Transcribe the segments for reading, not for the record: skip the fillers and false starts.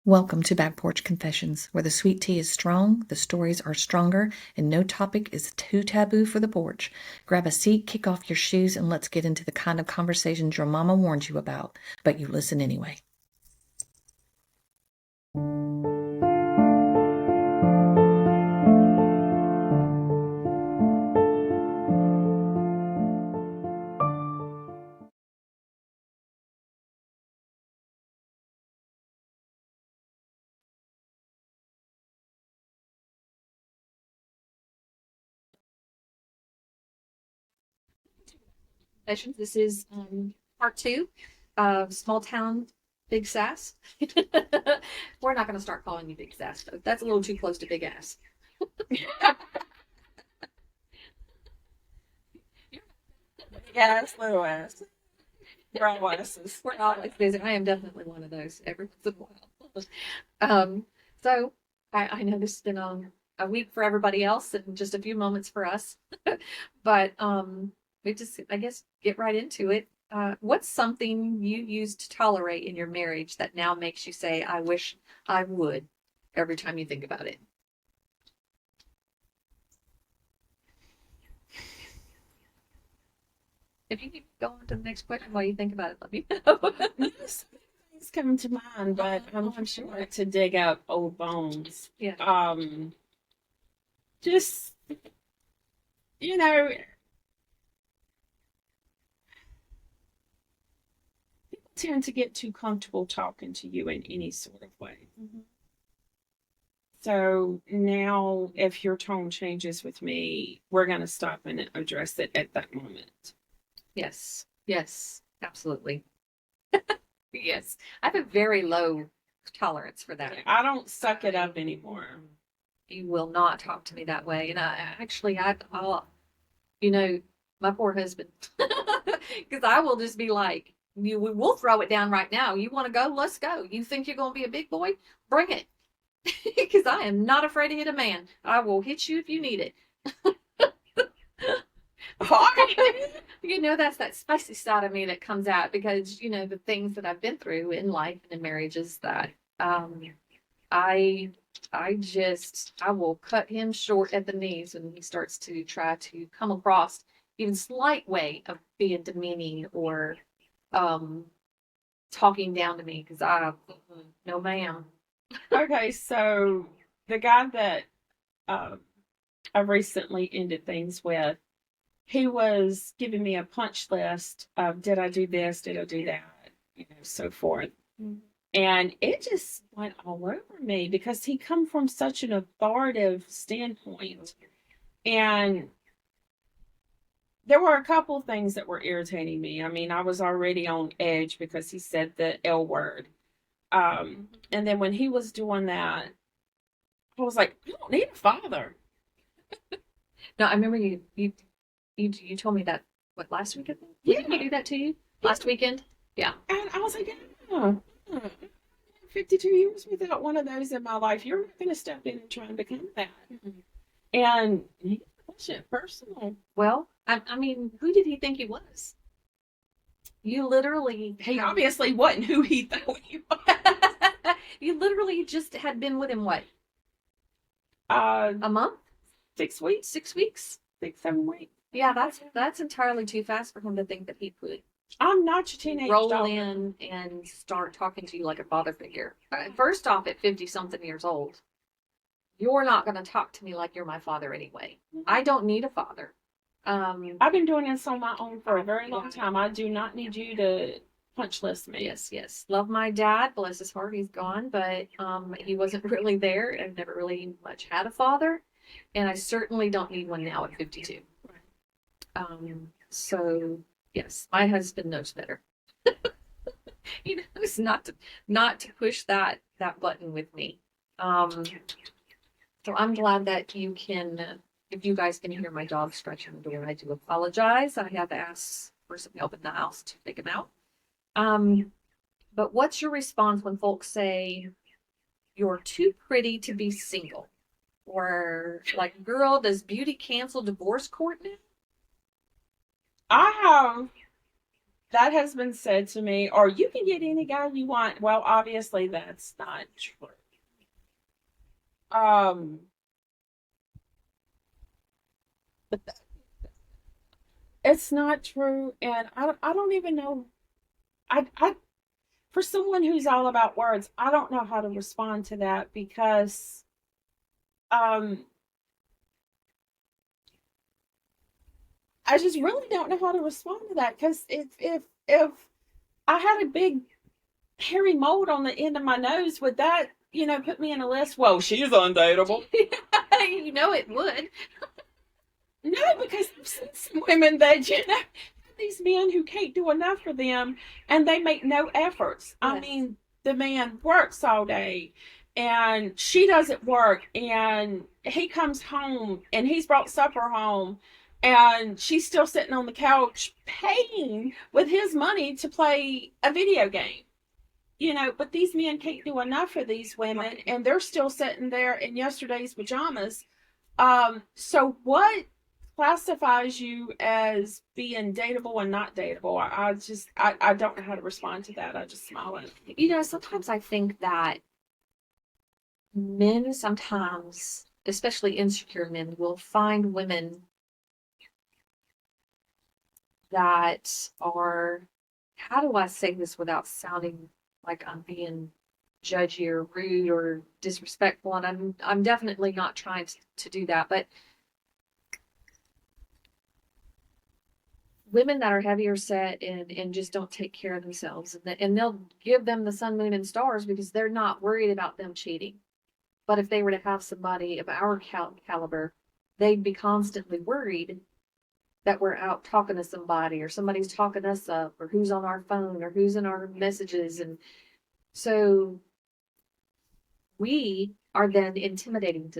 Welcome to Back Porch Confessions, where the sweet tea is strong, the stories are stronger, and no topic is too taboo for the porch. Grab a seat, kick off your shoes, and let's get into the kind of conversations your mama warned you about, but you listen anyway. This is part two of Small-Town Big Sass. We're not going to start calling you Big Sass, though. That's a little too close to Big Ass. Yes, little ass. Brown asses. We're always busy. I am definitely one of those every once in a while. So I know this has been a week for everybody else and just a few moments for us. But we just, I guess, get right into it. What's something you used to tolerate in your marriage that now makes you say, I wish I would every time you think about it? If you keep going to the next question while you think about it, let me know. Yes, things come to mind, but I'm sure to dig up old bones. Yeah. Just you know, people tend to get too comfortable talking to you in any sort of way. Mhm. So now, if your tone changes with me, we're going to stop and address it at that moment. Yes. Yes. Absolutely. Yes. I have a very low tolerance for that. I don't suck it up anymore. You will not talk to me that way. And I'll, my poor husband, because I will just be like, we'll throw it down right now. You want to go? Let's go. You think you're going to be a big boy? Bring it. Because I am not afraid to hit a man. I will hit you if you need it. That's that spicy side of me that comes out because, the things that I've been through in life and in marriages that I I will cut him short at the knees when he starts to try to come across even slight way of being demeaning or um talking down to me because no ma'am. Okay, so the guy that um, I recently ended things with, he was giving me a punch list of did I do this, did I do that, so forth. Mm. And it just went all over me because he come from such an authoritative standpoint. And there were a couple things that were irritating me. I mean, I was already on edge because he said the L word. And then when he was doing that, I was like, you don't need a father. No, I remember you told me that what last week I think? Yeah. Didn't he do that to you last weekend? Yeah. And I was like, yeah, 52 years without one of those in my life. You're not going to step in and try and become that. Mm-hmm. And he wasn't personal. Well, I mean, who did he think he was? You literally He obviously wasn't who he thought he was. you literally just had been with him what? A month? 6 weeks, 6 weeks? 6, 7 weeks. Yeah, that's entirely too fast for him to think that he could I'm not your teenage roll daughter. in and start talking to you like a father figure. First off, at 50 something years old, you're not going to talk to me like you're my father anyway. I don't need a father. I've been doing this on my own for a very long time. I do not need you to punch list me. Yes. Love my dad. Bless his heart, he's gone, but he wasn't really there. I've never really much had a father, and I certainly don't need one now at 52. So yes, my husband knows better. He knows not to push that button with me. So I'm glad that you can. If you guys can hear my dog scratching the door, I do apologize. I have asked for some help in the house to take him out. But what's your response when folks say you're too pretty to be single? Or like, girl, does beauty cancel divorce court now? I have that has been said to me, or you can get any guy you want. Well, obviously that's not true. But it's not true, and I don't even know. I for someone who's all about words, I don't know how to respond to that because um I just really don't know how to respond to that because if I had a big hairy mold on the end of my nose, would that put me in a list? Well, she's undateable. You know it would. No, because I've seen some women that these men who can't do enough for them, and they make no efforts. Yes. I mean, the man works all day, and she doesn't work, and he comes home, and he's brought supper home, and she's still sitting on the couch paying with his money to play a video game. But these men can't do enough for these women, and they're still sitting there in yesterday's pajamas. So what classifies you as being dateable and not dateable? I don't know how to respond to that. I just smile at it. Sometimes I think that men sometimes, especially insecure men, will find women that are, how do I say this without sounding like I'm being judgy or rude or disrespectful? And I'm definitely not trying to do that, but women that are heavier set and just don't take care of themselves, and they'll give them the sun, moon, and stars because they're not worried about them cheating. But if they were to have somebody of our caliber, they'd be constantly worried that we're out talking to somebody, or somebody's talking us up, or who's on our phone, or who's in our messages. And so we are then intimidating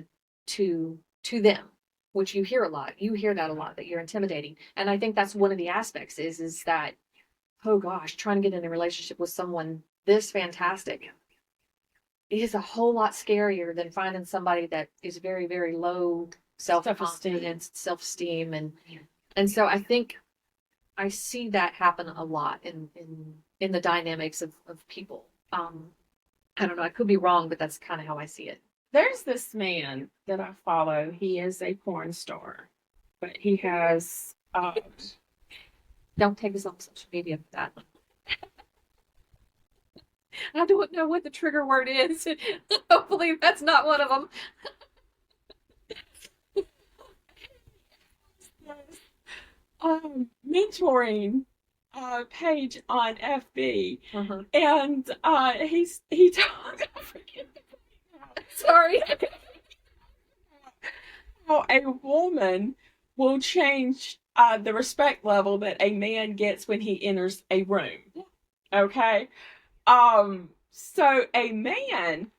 to them, which you hear a lot. You hear that a lot, that you're intimidating. And I think that's one of the aspects is that, oh gosh, trying to get in a relationship with someone this fantastic is a whole lot scarier than finding somebody that is very, very low self-confidence, self-esteem. And so I think I see that happen a lot in the dynamics of people. I don't know, I could be wrong, but that's kind of how I see it. There's this man that I follow. He is a porn star, but he has Don't take us off social media for that. I don't know what the trigger word is. Hopefully that's not one of them. Mentoring page on FB, Uh-huh. and he talked. Sorry. How a woman will change the respect level that a man gets when he enters a room. Okay. So a man,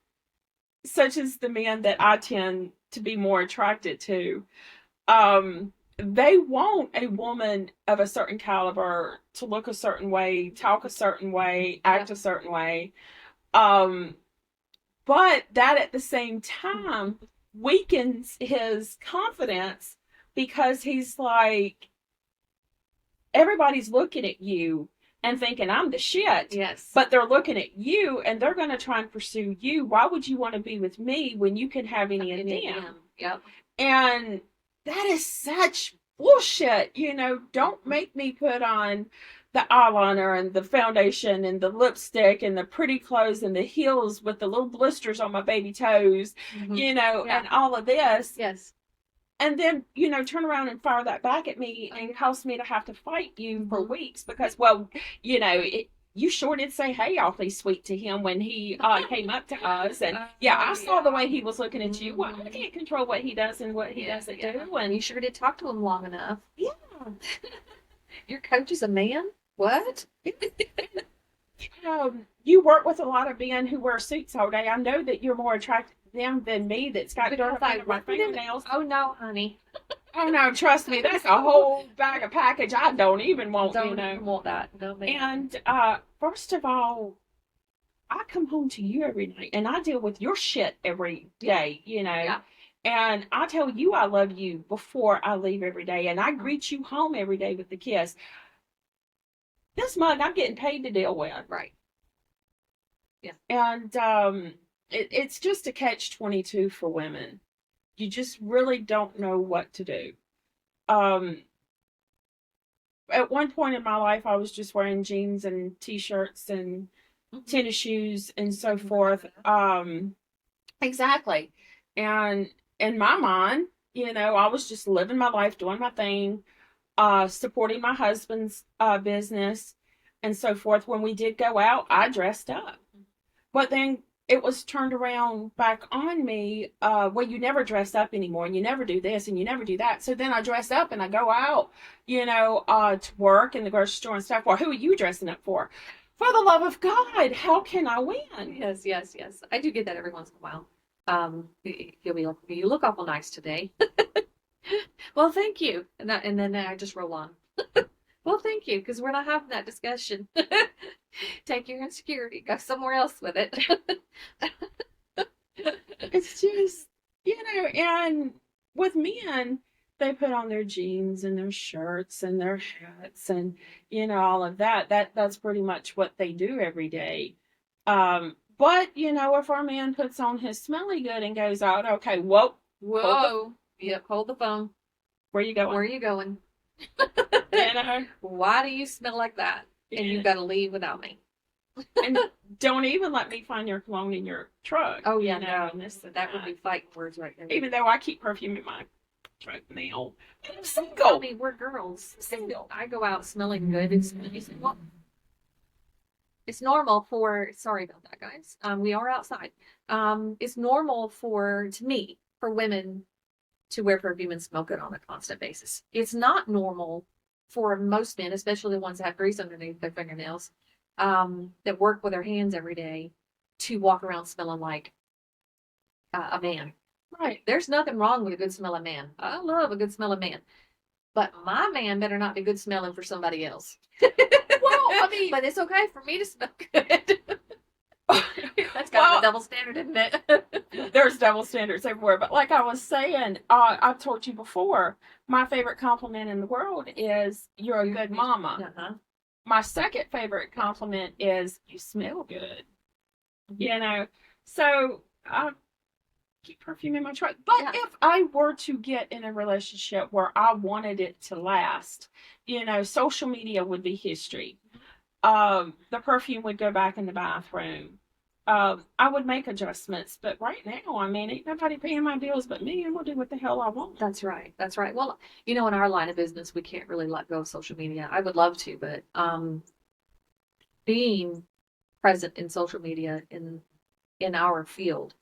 such as the man that I tend to be more attracted to, they want a woman of a certain caliber to look a certain way, talk a certain way, act a certain way. But that at the same time weakens his confidence because he's like, everybody's looking at you and thinking I'm the shit. Yes. But they're looking at you and they're going to try and pursue you. Why would you want to be with me when you can have any of them? Yep. And that is such bullshit. Don't make me put on the eyeliner and the foundation and the lipstick and the pretty clothes and the heels with the little blisters on my baby toes, and all of this. Yes. And then, turn around and fire that back at me and cause me to have to fight you for weeks because, you sure did say hey awfully sweet to him when he came up to us. And I saw the way he was looking at you. Well, I can't control what he does and what he doesn't do. And you sure did talk to him long enough. Yeah. Your coach is a man? What? You work with a lot of men who wear suits all day. I know that you're more attracted to them than me that's got dirt under my fingernails. Oh, no, honey. Oh, no, trust me. That's a whole bag of package I don't even want, Don't even want that. No, man. And first of all, I come home to you every night, and I deal with your shit every day, Yeah. And I tell you I love you before I leave every day, and I greet you home every day with a kiss. this mug I'm getting paid to deal with. Right. Yeah. And it's just a catch-22 for women. You just really don't know what to do. At one point in my life, I was just wearing jeans and t-shirts and tennis shoes and so forth. Exactly. And in my mind, I was just living my life, doing my thing, supporting my husband's business and so forth. When we did go out, I dressed up. But then it was turned around back on me. Well, you never dress up anymore, and you never do this, and you never do that. So then I dress up and I go out, to work in the grocery store and stuff. Well, who are you dressing up for? For the love of God, how can I win? Yes, yes, yes. I do get that every once in a while. He'll be like, "You look awful nice today." Well, thank you. And then I just roll on. Well, thank you, because we're not having that discussion. Take your insecurity, go somewhere else with it. It's just, and with men, they put on their jeans and their shirts and their hats and, all of that. That's pretty much what they do every day. But, if our man puts on his smelly good and goes out, okay, whoa. Whoa. Yep, hold the phone. Where you going? Where are you going? You Why do you smell like that? And you've got to leave without me. And don't even let me find your cologne in your truck. Oh, yeah, no. That would be fighting words right there. Even though I keep perfume in my truck now. I'm single. I mean, we're girls. Single. I go out smelling good. It's normal for, sorry about that, guys. We are outside. It's normal to me, for women to wear perfume and smell good on a constant basis. It's not normal for most men, especially the ones that have grease underneath their fingernails, that work with their hands every day, to walk around smelling like a man. Right. There's nothing wrong with a good smelling man. I love a good smelling man. But my man better not be good smelling for somebody else. Well, I mean, but it's okay for me to smell good. That's kind of a double standard, isn't it? There's double standards everywhere. But like I was saying, I've told you before, my favorite compliment in the world is you're a good mama. Uh-huh. My second favorite compliment is you smell good. So I keep perfume in my truck. But if I were to get in a relationship where I wanted it to last, social media would be history. The perfume would go back in the bathroom. I would make adjustments, but right now, I mean, ain't nobody paying my bills but me, and we'll do what the hell I want. That's right. That's right. Well, in our line of business, we can't really let go of social media. I would love to, but being present in social media in our field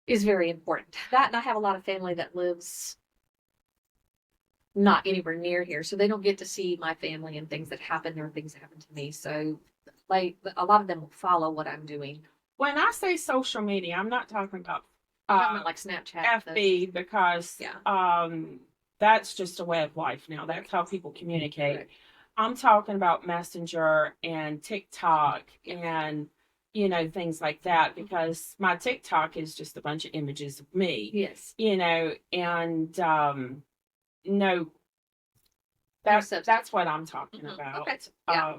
is very important. That, and I have a lot of family that lives not anywhere near here, so they don't get to see my family and things that happen or things that happen to me. So, like, a lot of them will follow what I'm doing. When I say social media, I'm not talking about like Snapchat, FB, because that's just a way of life now. That's how people communicate. Right. I'm talking about Messenger and TikTok and things like that, because my TikTok is just a bunch of images of me. Yes. And no, that's what I'm talking about. Okay. Yeah.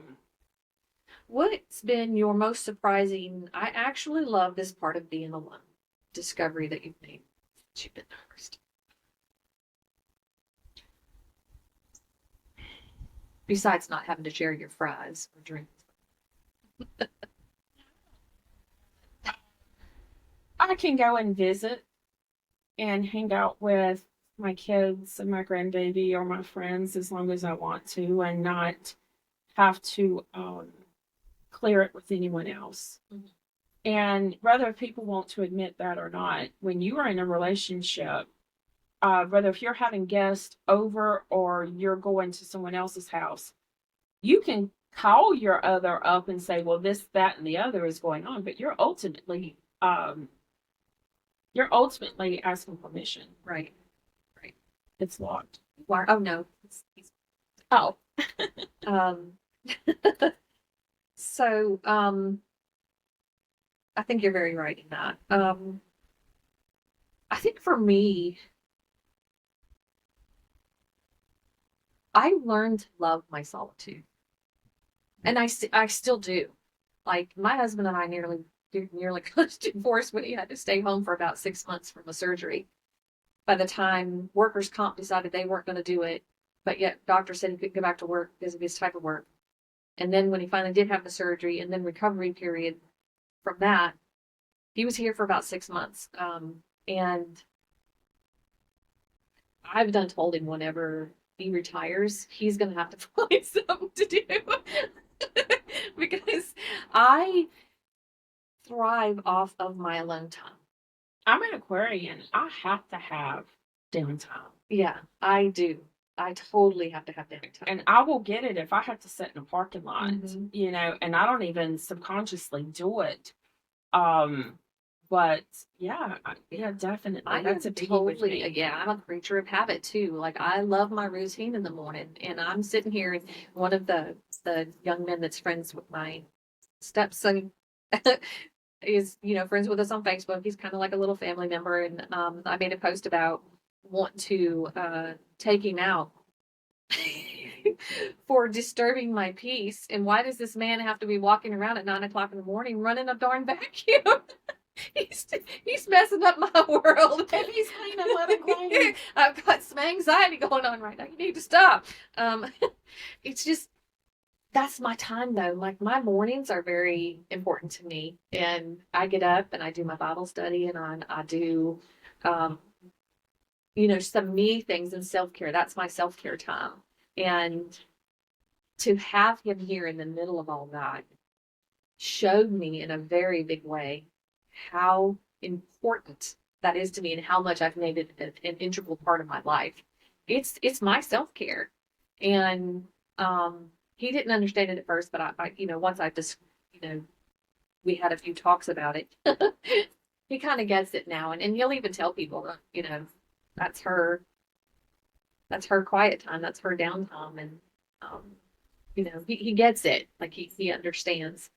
What's been your most surprising? I actually love this part of being alone. Discovery that you've made since you've been divorced. Besides not having to share your fries or drinks. I can go and visit and hang out with my kids and my grandbaby or my friends as long as I want to, and not have to clear it with anyone else. Mm-hmm. And whether people want to admit that or not, when you are in a relationship, whether if you're having guests over or you're going to someone else's house, you can call your other up and say, well, this, that, and the other is going on, but you're ultimately asking permission. Right. It's locked. Oh, no. Oh. So, I think you're very right in that. I think for me, I learned to love my solitude. And I still do. Like my husband and I nearly got divorced when he had to stay home for about 6 months from a surgery. By the time workers' comp decided they weren't going to do it, but yet doctor said he couldn't go back to work because of his type of work. And then when he finally did have the surgery and then recovery period from that, he was here for about 6 months. And I've done told him whenever he retires, he's going to have to find something to do because I thrive off of my alone time. I'm an Aquarian. I have to have downtime. Yeah, I do. I totally have to have downtime. And I will get it if I have to sit in a parking lot, Mhm. you know, and I don't even subconsciously do it. But yeah, yeah, definitely. I That's am a biggie with totally, me. yeah, I'm a creature of habit too. Like I love my routine in the morning, and I'm sitting here, and one of the young men that's friends with my stepson is, friends with us on Facebook. He's kind of like a little family member, and I made a post about want to take him out for disturbing my peace. And why does this man have to be walking around at 9 o'clock in the morning running a darn vacuum? he's he's messing up my world. If he's cleaning, let him clean. I've got some anxiety going on right now. You need to stop. It's just that's my time though. Like my mornings are very important to me, and I get up and I do my Bible study, and I do, some me things and self care. That's my self care time, and to have him here in the middle of all that showed me in a very big way how important that is to me and how much I've made it an integral part of my life. It's my self care, and he didn't understand it at first, but I once I just we had a few talks about it, he kind of gets it now, and he'll even tell people that that's her quiet time, that's her downtime, and he gets it, like he understands.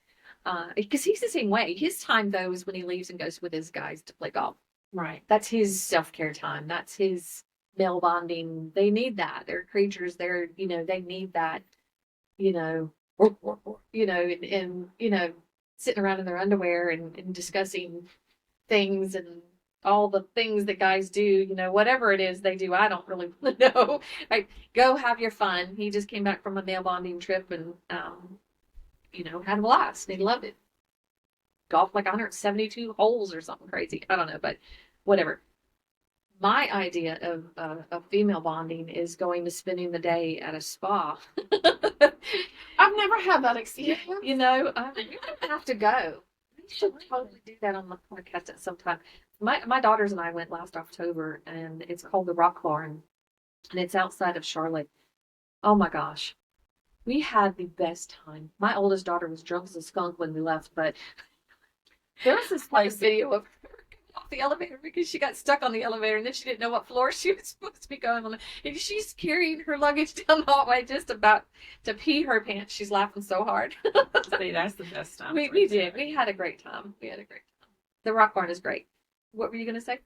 Because he's the same way. His time though is when he leaves and goes with his guys to play golf. Right. That's his self-care time. That's his male bonding. They need that. They're creatures. They need that, and sitting around in their underwear and discussing things and all the things that guys do, whatever it is they do, I don't really know. Like, go have your fun. He just came back from a male bonding trip and, had a blast. He loved it. Golfed like 172 holes or something crazy. I don't know, but whatever. My idea of female bonding is going to spending the day at a spa. I've never had that experience. You're gonna have to go. We should totally do that on the podcast at some time. My daughters and I went last October, and it's called the Rock Barn, and it's outside of Charlotte. Oh my gosh, we had the best time. My oldest daughter was drunk as a skunk when we left, but There was this place place. video of her getting off the elevator because she got stuck on the elevator, and then she didn't know what floor she was supposed to be going on. And she's carrying her luggage down the hallway just about to pee her pants. She's laughing so hard. See, that's the best time. We did. We had a great time. The Rock Barn is great. What were you going to say?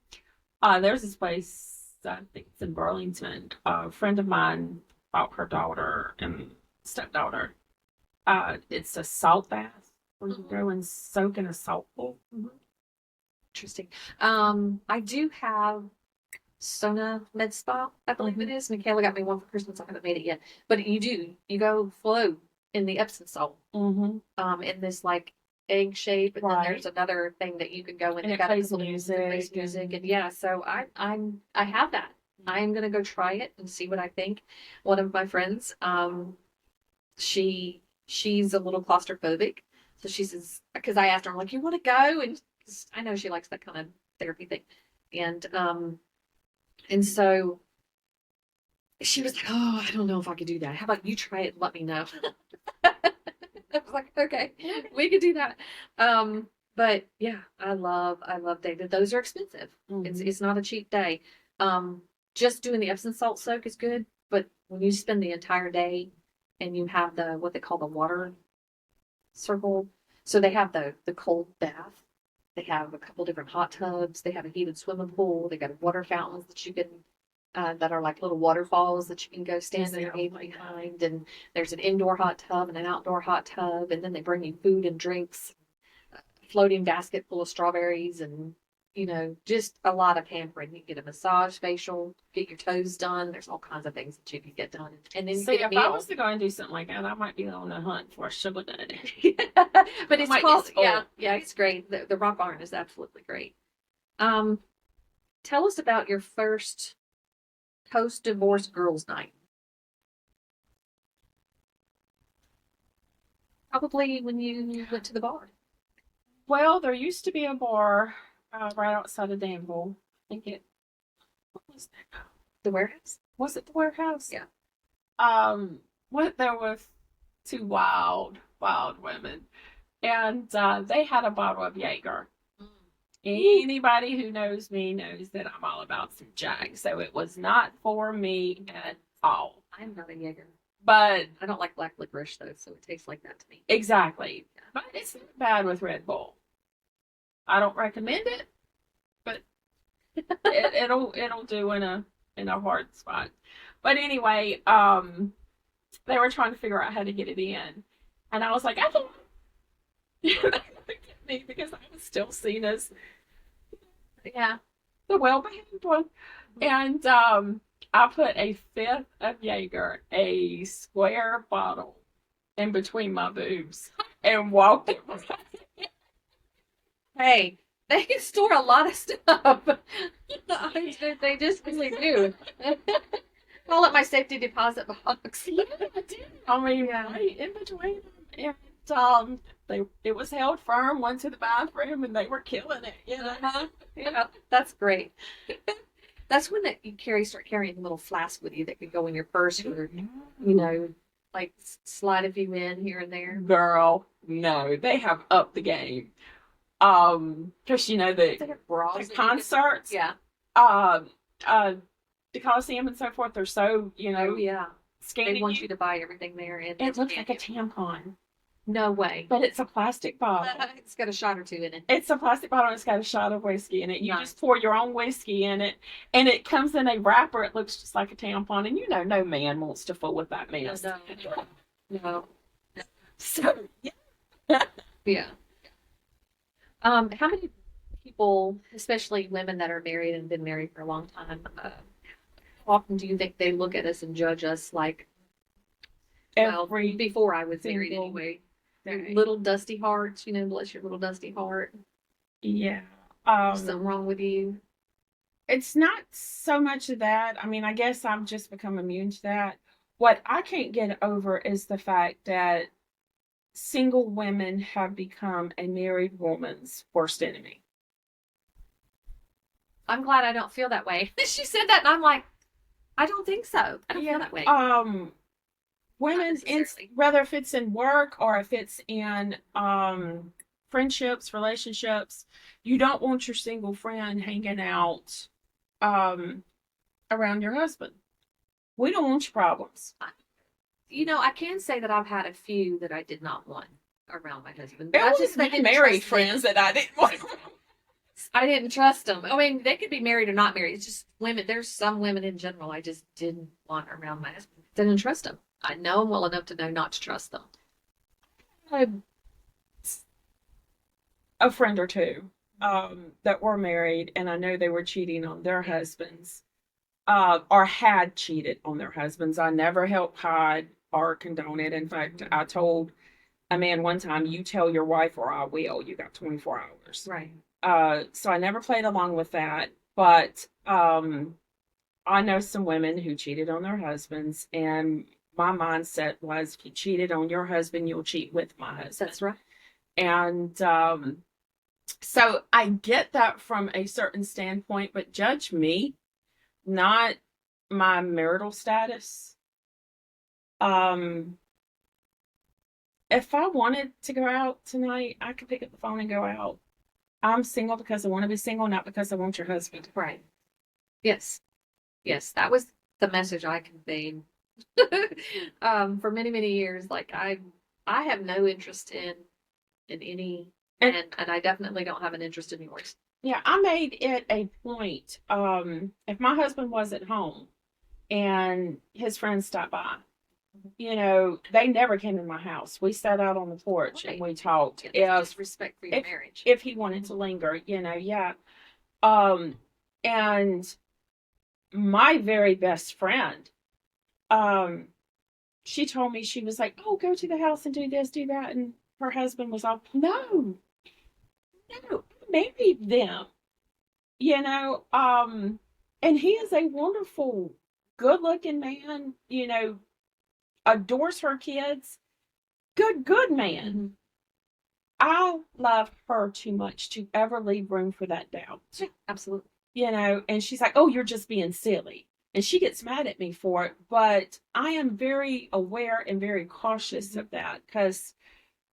There's this place, I think it's in Burlington. A friend of mine bought her daughter and stepdaughter. It's a salt bath where you go and soak in a salt pool. Interesting. I do have Sona Med Spa, I believe it is. Michaela got me one for Christmas. I haven't made it yet. But you go float in the Epsom salt. Mm-hmm. In this like egg shape, and then Right. there's another thing that you can go in And it got plays this little music music, and yeah. So I have that. I am gonna go try it and see what I think. One of my friends, she's a little claustrophobic, so she says, because I asked her, I'm like, you want to go? And I know she likes that kind of therapy thing, and so she was like, oh, I don't know if I could do that. How about you try it and let me know? I was like, okay, we could do that. But yeah, I love David. Those are expensive. It's not a cheap day. Just doing the Epsom salt soak is good, but when you spend the entire day and you have what they call the water circle, so they have the cold bath. They have a couple different hot tubs. They have a heated swimming pool. They got water fountains that you can that are like little waterfalls that you can go stand Is there? underneath Oh my God. behind. And there's an indoor hot tub and an outdoor hot tub. And then they bring you food and drinks, a floating basket full of strawberries, and, just a lot of pampering. You get a massage, facial, get your toes done. There's all kinds of things that you can get done. And then you See, get a if I meal. was to go and do something like that, I might be on the hunt for a sugar daddy. But it's might called, get spoiled. yeah, it's great. The Rock Barn is absolutely great. Tell us about your first post-divorce girls' night. Probably when you went to the bar. Well, there used to be a bar right outside of Danville. I think what was that? The warehouse? Was it the warehouse? Yeah. Went there with two wild women, and they had a bottle of Jaeger. Anybody who knows me knows that I'm all about some Jack, so it was not for me at all. I'm not a Jaeger. But I don't like black licorice though, so it tastes like that to me. exactly. But it's not bad with Red Bull. I don't recommend it, but it'll do in a hard spot. But anyway, they were trying to figure out how to get it in, and I was like, I don't. Me because I was still seen as Yeah. the well-behaved one, and I put a fifth of Jaeger, a square bottle, in between my boobs, and walked it. Hey, they can store a lot of stuff. They just really do. Call it my safety deposit box. Yeah, I did. I mean, Yeah. right in between them, and it was held firm. Went to the bathroom, and they were killing it. Yeah, that's great. That's when you start carrying a little flask with you that could go in your purse, or like slide a few in here and there. Girl, no, they have upped the game. Because They have bras the that you concerts, yeah. The Coliseum and so forth, they're so Oh yeah. They scanning want you to buy everything there, and It looks like a tampon, no way. but it's a plastic bottle. It's got a shot or two in it. It's a plastic bottle and it's got a shot of whiskey in it. You Nice. just pour your own whiskey in it, and it comes in a wrapper. It looks just like a tampon, and no man wants to fool with that mess. No. So, yeah. Yeah. How many people, especially women that are married and been married for a long time, how often do you think they look at us and judge us like, Every before I was married single anyway, day. little dusty hearts, bless your little dusty heart. Yeah. Something wrong with you. It's not so much of that. I mean, I guess I've just become immune to that. What I can't get over is the fact that single women have become a married woman's worst enemy. I'm glad I don't feel that way. She said that, and I'm like, I don't think so. I don't feel that way. Women, necessarily. whether if it's in work or if it's in friendships, relationships, you don't want your single friend hanging out around your husband. We don't want your problems. I can say that I've had a few that I did not want around my husband. There I was just didn't married trust them. friends that I didn't want. I didn't trust them. I mean, they could be married or not married. It's just women. There's some women in general I just didn't want around my husband. Didn't trust them. I know them well enough to know not to trust them. A friend or two that were married, and I know they were cheating on their husbands, or had cheated on their husbands. I never helped hide or condone it. In fact, I told a man one time, "You tell your wife, or I will. You got 24 hours." Right. So I never played along with that, but I know some women who cheated on their husbands, and my mindset was, if you cheated on your husband, you'll cheat with my husband. That's right. And so I get that from a certain standpoint, but judge me, not my marital status. If I wanted to go out tonight, I could pick up the phone and go out. I'm single because I want to be single, not because I want your husband. Right. Yes. Yes. That was the message I conveyed for many, many years. Like I have no interest in any, and I definitely don't have an interest in yours. Yeah, I made it a point. If my husband was at home and his friends stopped by, they never came in my house. We sat out on the porch and we talked. Yeah, just respect for your if marriage. if he wanted to linger, yeah. And my very best friend, um, she told me, she was like, "Oh, go to the house and do this, do that," and her husband was all, "No, no, I married them," and he is a wonderful, good-looking man. Adores her kids. Good man. Mm-hmm. I love her too much to ever leave room for that doubt. Yeah, absolutely. And she's like, "Oh, you're just being silly." And she gets mad at me for it. But I am very aware and very cautious of that, because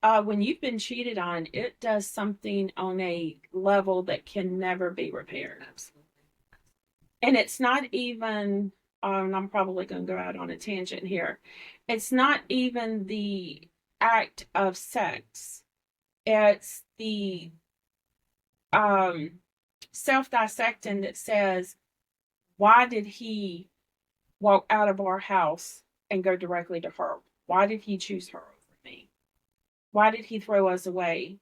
when you've been cheated on, it does something on a level that can never be repaired. Absolutely. And it's not even, I'm probably going to go out on a tangent here. It's not even the act of sex, it's the self-dissecting that says, why did he walk out of our house and go directly to her? Why did he choose her over me? Why did he throw us away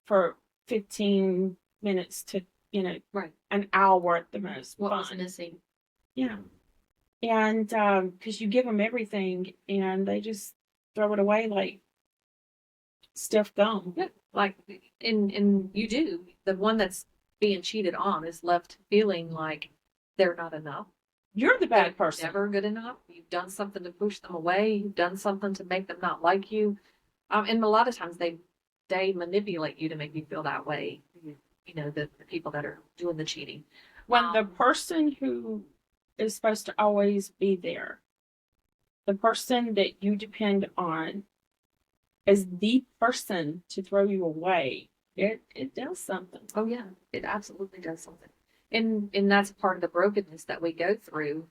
for 15 minutes to, Right. an hour at the most? What fun. was missing? Yeah. And because you give them everything and they just throw it away like stiff gum. Yeah, like, and you do. The one that's being cheated on is left feeling like they're not enough. You're the bad They're person. never good enough. You've done something to push them away. You've done something to make them not like you. And a lot of times they manipulate you to make you feel that way. The people that are doing the cheating. When the person who is supposed to always be there, the person that you depend on, is the person to throw you away, it does something. Oh yeah, it absolutely does something. And that's part of the brokenness that we go through.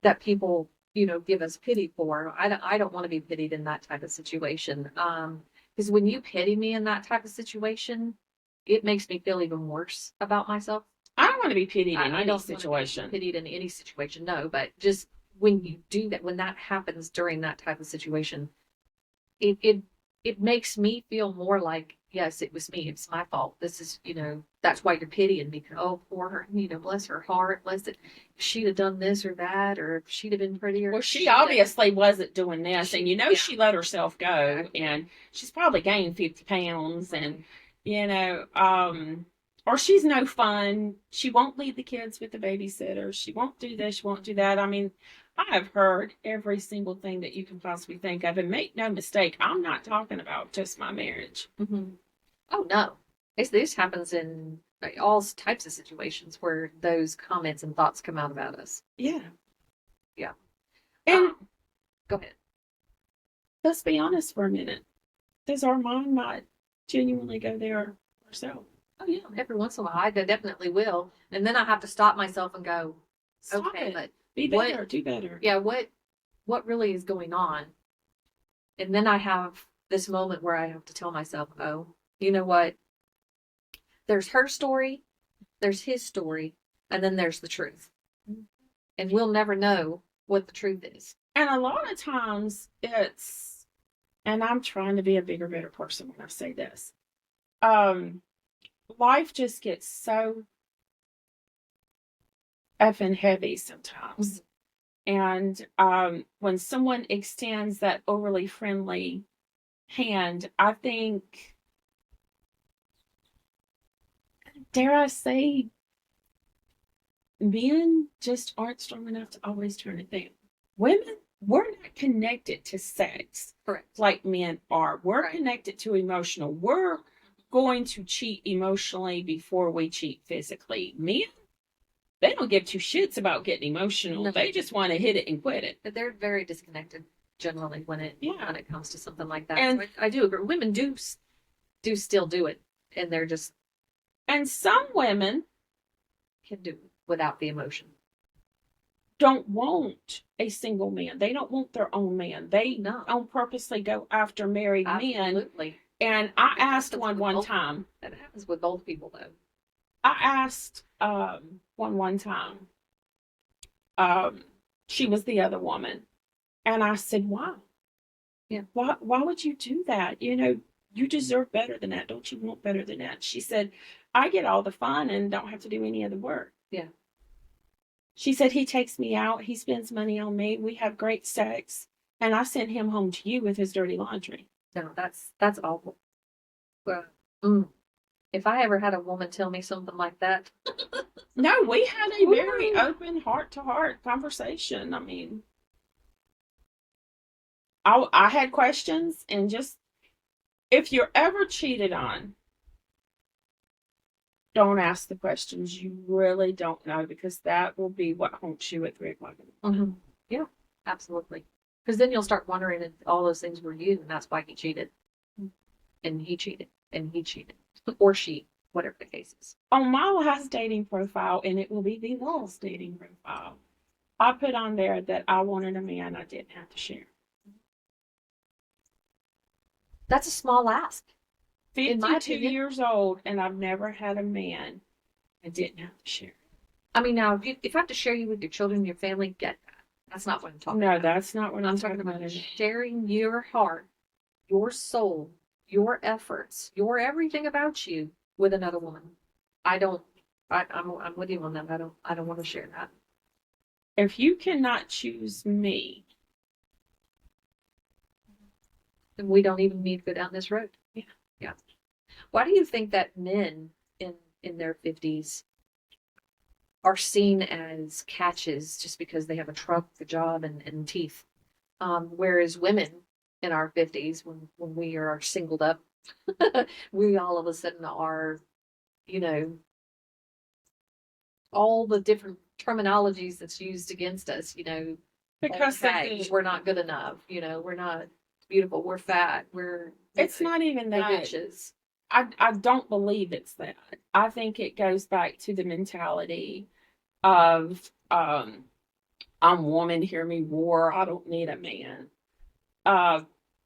That people, give us pity for. I don't want to be pitied in that type of situation. Because when you pity me in that type of situation, it makes me feel even worse about myself. I don't want to be pitied in I any don't want to be situation. pitied in any situation, no, but just when you do that, when that happens during that type of situation, it makes me feel more like, yes, it was me. It's my fault. This is, that's why you're pitying me. Oh, poor her, bless her heart. Bless it. If she'd have done this or that, or if she'd have been prettier. Well, she obviously wasn't doing this, and Yeah. she let herself go, and she's probably gained 50 pounds, and or she's no fun. She won't leave the kids with the babysitter. She won't do this. She won't do that. I mean, I've heard every single thing that you can possibly think of, and make no mistake, I'm not talking about just my marriage. Mm-hmm. Oh no, this happens in all types of situations where those comments and thoughts come out about us. Yeah. Yeah. And go ahead. Let's be honest for a minute. Does our mom not genuinely go there herself? Oh yeah, every once in a while I definitely will, and then I have to stop myself and go, Stop okay, it. but Be better, do better. Yeah, what really is going on? And then I have this moment where I have to tell myself, oh, you know what? There's her story, there's his story, and then there's the truth. And we'll never know what the truth is. And a lot of times it's, and I'm trying to be a bigger, better person when I say this. Life just gets so effing heavy sometimes. And when someone extends that overly friendly hand, I think, dare I say, men just aren't strong enough to always turn it down. Women, we're not connected to sex. Correct. Like men are. We're Right. connected to emotional. We're going to cheat emotionally before we cheat physically. Men, they don't give two shits about getting emotional. No. They just want to hit it and quit it. But they're very disconnected generally when it comes to something like that. And so I do agree. Women do still do it, and they're just and some women can do it without the emotion. Don't want a single man. They don't want their own man. They No. don't purposely go after married men Absolutely. And I asked That's one with both- time. That happens with both people, though. I asked one time. She was the other woman, and I said, "Why? Yeah. Why would you do that? You know, you deserve better than that. Don't you want better than that?" She said, "I get all the fun and don't have to do any of the work." Yeah. She said, "He takes me out. He spends money on me. We have great sex, and I send him home to you with his dirty laundry." No, that's awful. Well, mm, if I ever had a woman tell me something like that, No, we had a very Woo! open heart-to-heart conversation. I mean, I had questions, and just if you're ever cheated on, don't ask the questions you really don't know, because that will be what haunts you at 3 o'clock in the morning. yeah, absolutely. Because then you'll start wondering if all those things were you, and that's why he cheated, and he cheated, and he cheated, or she, whatever the case is. On my last dating profile, and it will be the last dating profile, I put on there that I wanted a man I didn't have to share. That's a small ask. In my 52 opinion. years old, and I've never had a man I didn't have to share. I mean, now if I have to share you with your children, your family, get that. That's not what I'm talking No, about. that's not what I'm I'm talking about about. sharing your heart, your soul, your efforts, your everything about you with another woman. I'm with you on that. I don't want to share that. If you cannot choose me, And we don't even need to go down this road. Yeah. Yeah. Why do you think that men in their 50s are seen as catches just because they have a truck, a job, and teeth? Whereas women in our 50s, when we are singled up, we all of a sudden are, you know, all the different terminologies that's used against us, because tags, we're not good enough, we're not beautiful, we're fat, it's not even we're that. bitches. I don't believe it's that. I think it goes back to the mentality of I'm woman, hear me roar, I don't need a man.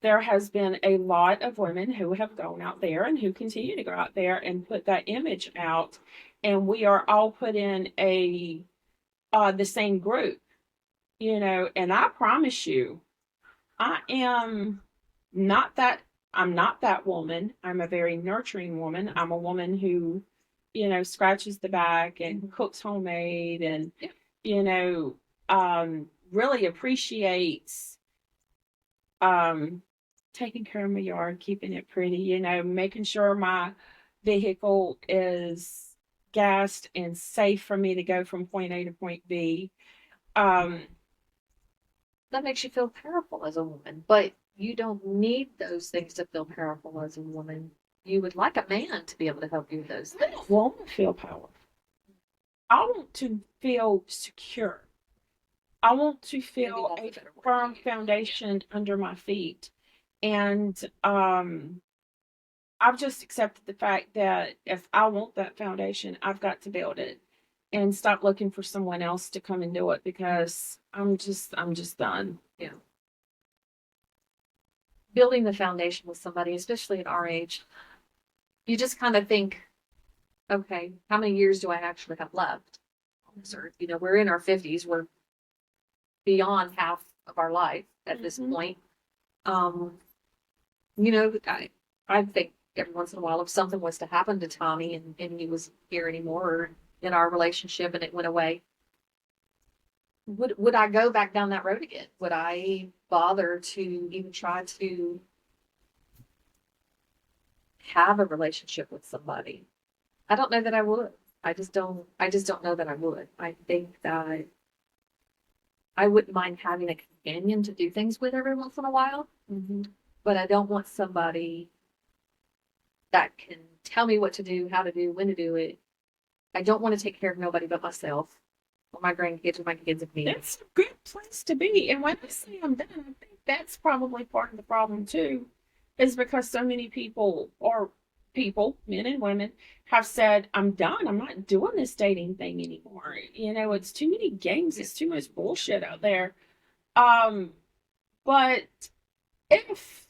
There has been a lot of women who have gone out there and who continue to go out there and put that image out, and we are all put in the same group, and I promise you, I am not that I'm not that woman. I'm a very nurturing woman. I'm a woman who, scratches the back and cooks homemade and, Yeah. Really appreciates taking care of my yard, keeping it pretty, making sure my vehicle is gassed and safe for me to go from point A to point B. That makes you feel powerful as a woman, but you don't need those things to feel powerful as a woman. You would like a man to be able to help you with those I things. don't want to feel powerful. I want to feel secure. I want to feel Maybe a that's a better word. firm foundation under my feet. And I've just accepted the fact that if I want that foundation, I've got to build it and stop looking for someone else to come and do it, because I'm just done. Yeah. Building the foundation with somebody, especially at our age, you just kind of think, okay, how many years do I actually have left on this earth? We're in our 50s. We're beyond half of our life at this Mhm. point. I think every once in a while, if something was to happen to Tommy and he was here anymore, or in our relationship and it went away, would I go back down that road again? Would I bother to even try to have a relationship with somebody? I don't know that I would. I just don't know that I would. I think that I wouldn't mind having a companion to do things with every once in a while, but I don't want somebody that can tell me what to do, how to do, when to do it. I don't want to take care of nobody but myself, or my grandkids, or my kids and me. That's a good place to be. And when I say I'm done, I think that's probably part of the problem too, is because so many people, men and women, have said, I'm done. I'm not doing this dating thing anymore. It's too many games. It's too much bullshit out there. But if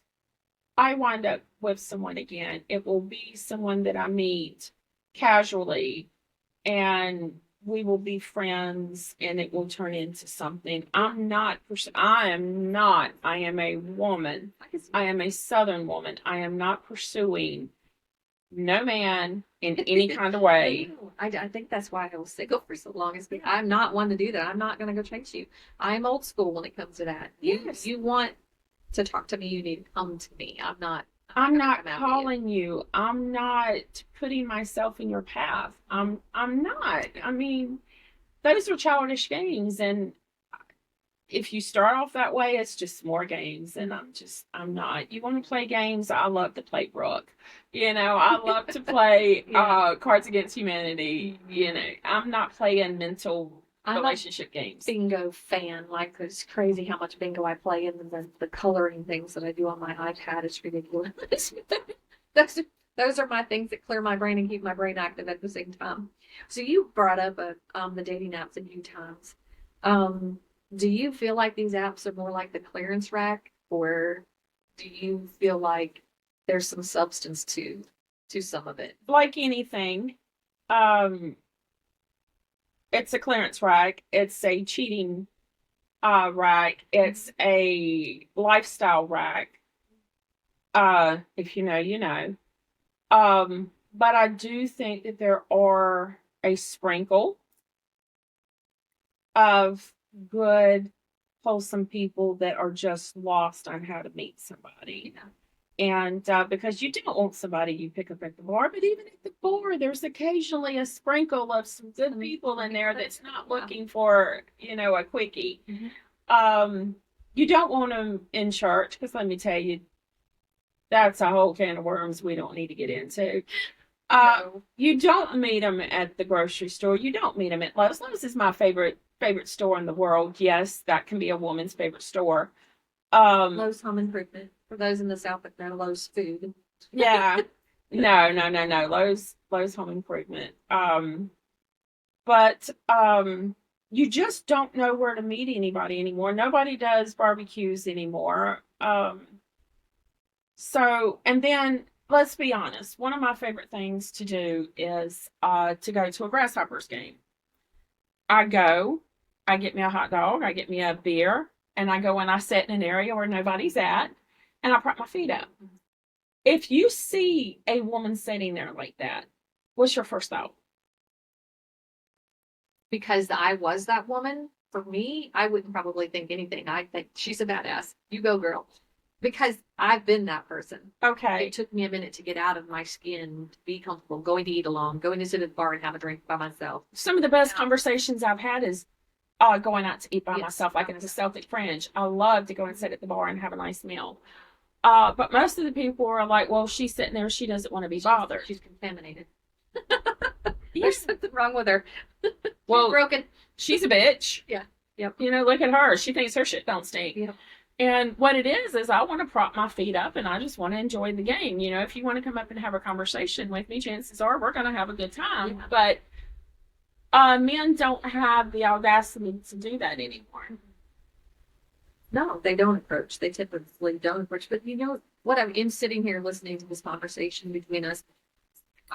I wind up with someone again, it will be someone that I meet casually, and we will be friends, and it will turn into something. I am not, I am a woman. I am a Southern woman. I am not pursuing no man in any kind of way. I think that's why I was single for so long. Is because I'm not one to do that. I'm not going to go chase you. I'm old school when it comes to that. Yes. You want to talk to me, you need to come to me. I'm not calling you. I'm not putting myself in your path. I'm not. I mean, those are childish games, and if you start off that way, it's just more games, and I'm not. You want to play games? I love to play Brooke. I love to play Cards Against Humanity. I'm not playing mental relationship games. Bingo fan. Like, it's crazy how much bingo I play, and the coloring things that I do on my iPad is ridiculous. Those are my things that clear my brain and keep my brain active at the same time. So you brought up the dating apps a few times. Do you feel like these apps are more like the clearance rack, or do you feel like there's some substance to some of it? Like anything, it's a clearance rack. It's a cheating rack. It's a lifestyle rack. If you know, you know. But I do think that there are a sprinkle of good, wholesome people that are just lost on how to meet somebody. Yeah. And because you don't want somebody you pick up at the bar, but even at the bar, there's occasionally a sprinkle of some good people in there that's not looking for, a quickie. Mm-hmm. You don't want them in church, because let me tell you, that's a whole can of worms we don't need to get into. No. You don't meet them at the grocery store. You don't meet them at Lowe's. Lowe's is my favorite store in the world. Yes, that can be a woman's favorite store. Lowe's Home Improvement. For those in the South that know Lowe's food. Yeah. No. Lowe's Home Improvement. But you just don't know where to meet anybody anymore. Nobody does barbecues anymore. And then let's be honest, one of my favorite things to do is to go to a Grasshoppers game. I get me a hot dog, I get me a beer, and I go and I sit in an area where nobody's at, and I prop my feet up. If you see a woman sitting there like that, what's your first thought? Because I was that woman, for me, I wouldn't probably think anything. I'd think, she's a badass. You go, girl. Because I've been that person. Okay. It took me a minute to get out of my skin, to be comfortable, going to eat alone, going to sit at the bar and have a drink by myself. Some of the best conversations I've had is going out to eat by myself, like at the Celtic Fringe. I love to go and sit at the bar and have a nice meal. But most of the people are like, well, she's sitting there, she doesn't want to be bothered. She's contaminated. There's something wrong with her. Well, she's broken. She's a bitch. Yeah. Yep. Look at her. She thinks her shit don't stink. Yep. And what it is I want to prop my feet up, and I just want to enjoy the game. If you want to come up and have a conversation with me, chances are we're going to have a good time. Yeah. But men don't have the audacity to do that anymore. No, they don't approach. They typically don't approach. But what I'm sitting here listening to this conversation between us,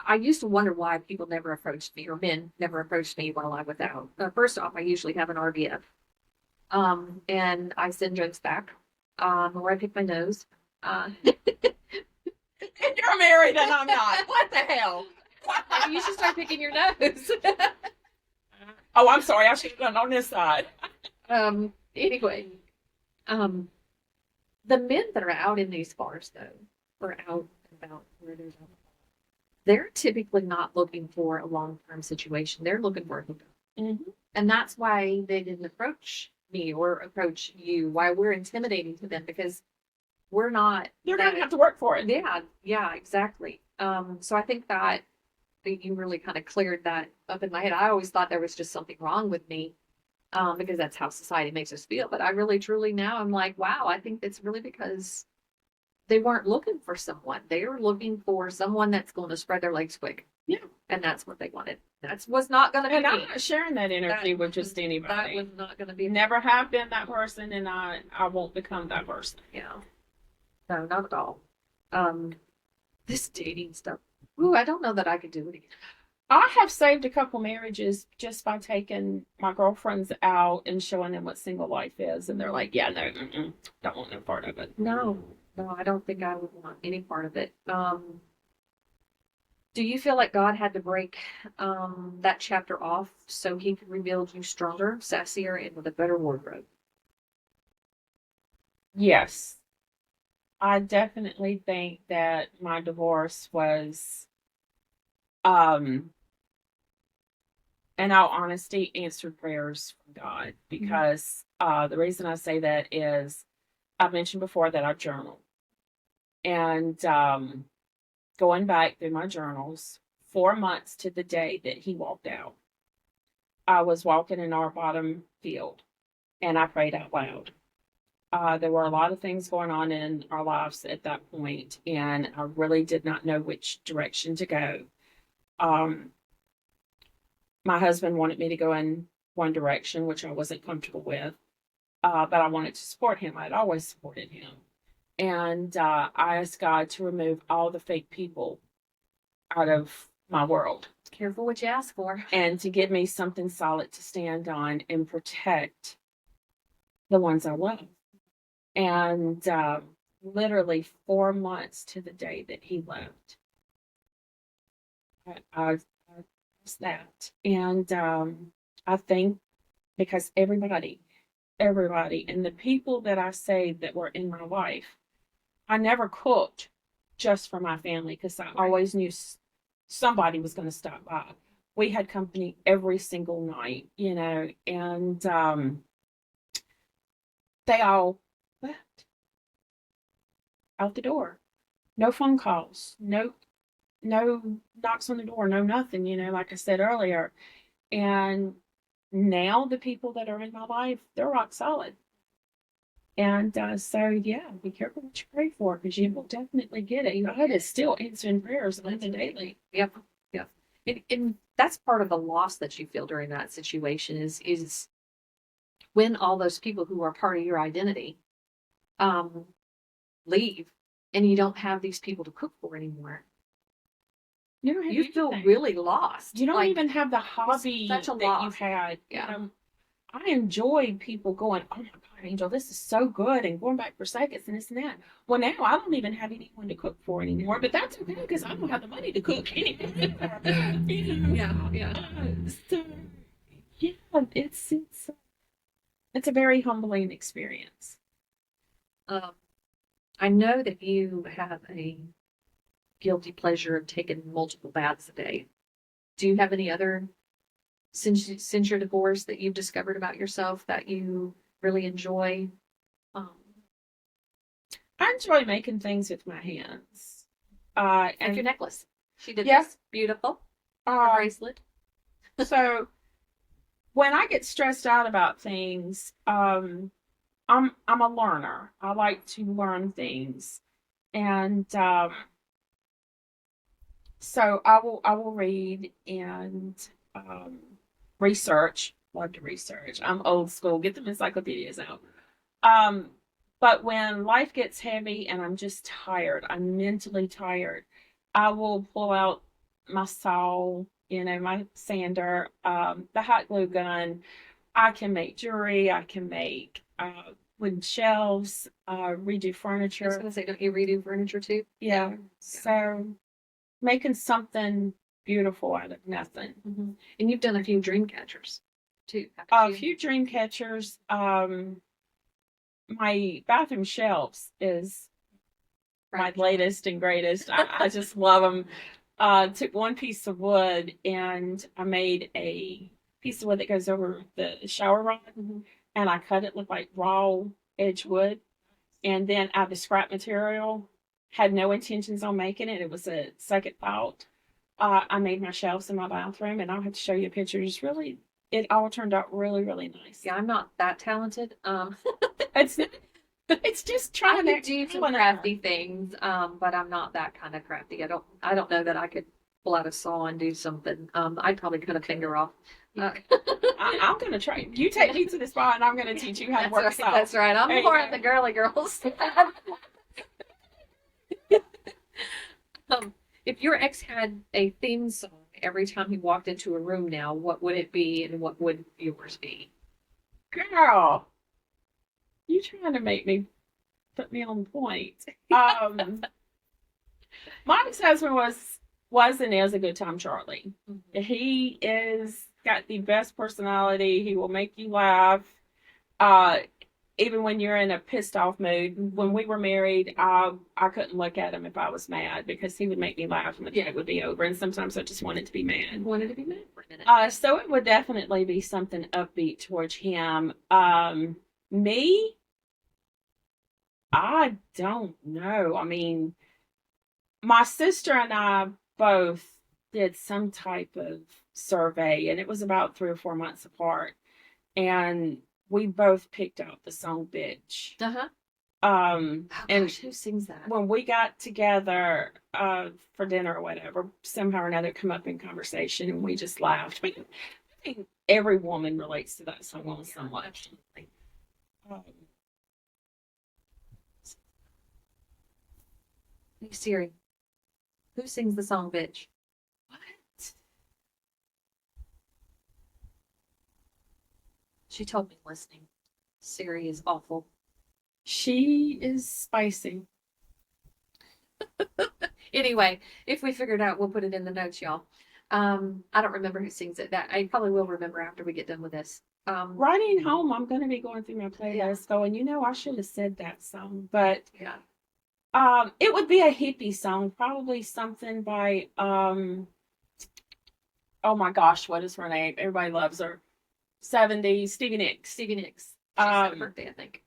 I used to wonder why people never approached me, or men never approached me while I was out. First off, I usually have an RVF. And I send jokes back, where I pick my nose. You're married and I'm not. What the hell? You should start picking your nose. Oh, I'm sorry. I should have done on this side. Anyway, the men that are out in these bars, though, or out and about where there's alcohol, they're typically not looking for a long-term situation. They're looking for a hookup. Mm-hmm. And that's why they didn't approach me or approach you, why we're intimidating to them, because we're not. They're going to have to work for it. Yeah, exactly. So I think that you really kind of cleared that up in my head. I always thought there was just something wrong with me, because that's how society makes us feel. But I really, truly now I'm like, wow, I think it's really because they weren't looking for someone. They were looking for someone that's going to spread their legs quick. Yeah. And that's what they wanted. That was not going to be And me. I'm not sharing that energy with just anybody. That was not going to be me. Never have been that person, and I won't become that person. Yeah. No, not at all. This dating stuff. Ooh, I don't know that I could do it again. I have saved a couple marriages just by taking my girlfriends out and showing them what single life is, and they're like, "Yeah, no, don't want no part of it." No, I don't think I would want any part of it. Do you feel like God had to break that chapter off so he could rebuild you stronger, sassier, and with a better wardrobe? Yes, I definitely think that my divorce was, um, in all honesty, answered prayers from God because the reason I say that is I mentioned before that I journal. And going back through my journals, 4 months to the day that he walked out, I was walking in our bottom field and I prayed out loud. There were a lot of things going on in our lives at that point, and I really did not know which direction to go. Um, my husband wanted me to go in one direction, which I wasn't comfortable with, but I wanted to support him. I'd always supported him. And I asked God to remove all the fake people out of my world Careful what you ask for. and to give me something solid to stand on and protect the ones I love. And literally 4 months to the day that he left, I was that. And I think because everybody, and the people that I say that were in my life, I never cooked just for my family because I always knew somebody was going to stop by. We had company every single night, and they all left out the door. No phone calls, no knocks on the door, no nothing, like I said earlier. And now the people that are in my life, they're rock solid. And so, yeah, be careful what you pray for because you will definitely get it. God is still answering prayers living daily. Yep. And that's part of the loss that you feel during that situation is when all those people who are part of your identity leave and you don't have these people to cook for anymore. You don't have You feel anything. really lost. You don't Like, even have the hobby such a that loss. you've had. Yeah. I enjoy people going, "Oh my God, Angel, this is so good," and going back for seconds and this and that. Well, now I don't even have anyone to cook for anymore, but that's okay because I don't have the money to cook anymore. Yeah. So, yeah, it's a very humbling experience. I know that you have a guilty pleasure of taking multiple baths a day. Do you have any other since your divorce that you've discovered about yourself that you really enjoy? I enjoy making things with my hands. Like And your necklace. She did Yes. this. Beautiful. Her bracelet. So when I get stressed out about things, I'm a learner. I like to learn things, and so I will read and research. Love to research. I'm old school. Get them encyclopedias out. Um, but when life gets heavy and I'm just tired, I'm mentally tired, I will pull out my saw, my sander, the hot glue gun. I can make jewelry. I can make wooden shelves, redo I was furniture. going to say, don't you redo furniture too? Yeah. So making something beautiful out of nothing. Mm-hmm. And you've done a few dream catchers too. A few dream catchers. My bathroom shelves is my latest and greatest. I just love them. Took one piece of wood and I made a piece of wood that goes over the shower rod, and I cut it look like raw edge wood. And then out of the scrap material, had no intentions on making it. It was a second thought. I made my shelves in my bathroom, and I'll have to show you a picture. Just really, it all turned out really, really nice. Yeah, I'm not that talented. It's just I trying could to do some crafty things, but I'm not that kind of crafty. I don't know that I could pull out a saw and do something. I'd probably cut a finger off. I'm gonna try. You take me to the spot, and I'm gonna teach you how to work a saw. That's right. I'm more of the girly girls. If your ex had a theme song every time he walked into a room now, what would it be and what would yours be? Girl, you trying to make me put me on point. My ex-husband was and is a good time Charlie. Mhm. He is got the best personality. He will make you laugh. Uh, even when you're in a pissed off mood. When we were married, I couldn't look at him if I was mad because he would make me laugh and the day would be over. And sometimes I just wanted to be I mad. wanted to be mad for a minute. So it would definitely be something upbeat towards him. Me, I don't know. I mean, my sister and I both did some type of survey, and it was about 3 or 4 months apart. And we both picked out the song Bitch. Uh-huh. Um, Oh, and gosh, who sings that? when we got together for dinner or whatever, somehow or another come up in conversation and we just laughed. But I think every woman relates to that song somewhat. Absolutely. Um, Hey Siri, who sings the song Bitch? what? She told me listening. Siri is awful. She is spicy. Anyway, if we figure it out, we'll put it in the notes, y'all. I don't remember who sings it. That I probably will remember after we get done with this. Riding home, I'm going to be going through my playlist going, I should have said that song. But Yeah. it would be a hippie song, probably something by oh my gosh, what is her name? Everybody loves her. 70s, Stevie Nicks. Stevie Nicks. She had a Um, birthday, I think.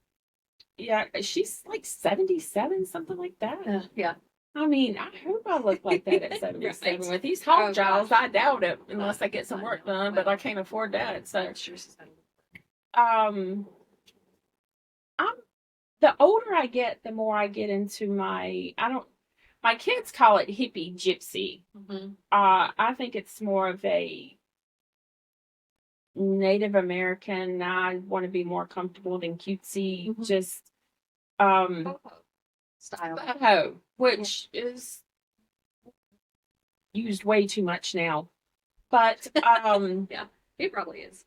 Yeah, she's like 77, something like that. Yeah. I mean, I hope I look like that at 77. Right. With these home Oh, jobs, gosh. I doubt it unless I get some I work know. done, but I can't afford that. So, Sure she's got um, I'm the older I get, the more I get into my kids call it hippie gypsy. Mm-hmm. I think it's more of a Native American. I want to be more comfortable than cutesy, Mhm. just Style. boho, which is used way too much now. But Yeah, it probably is.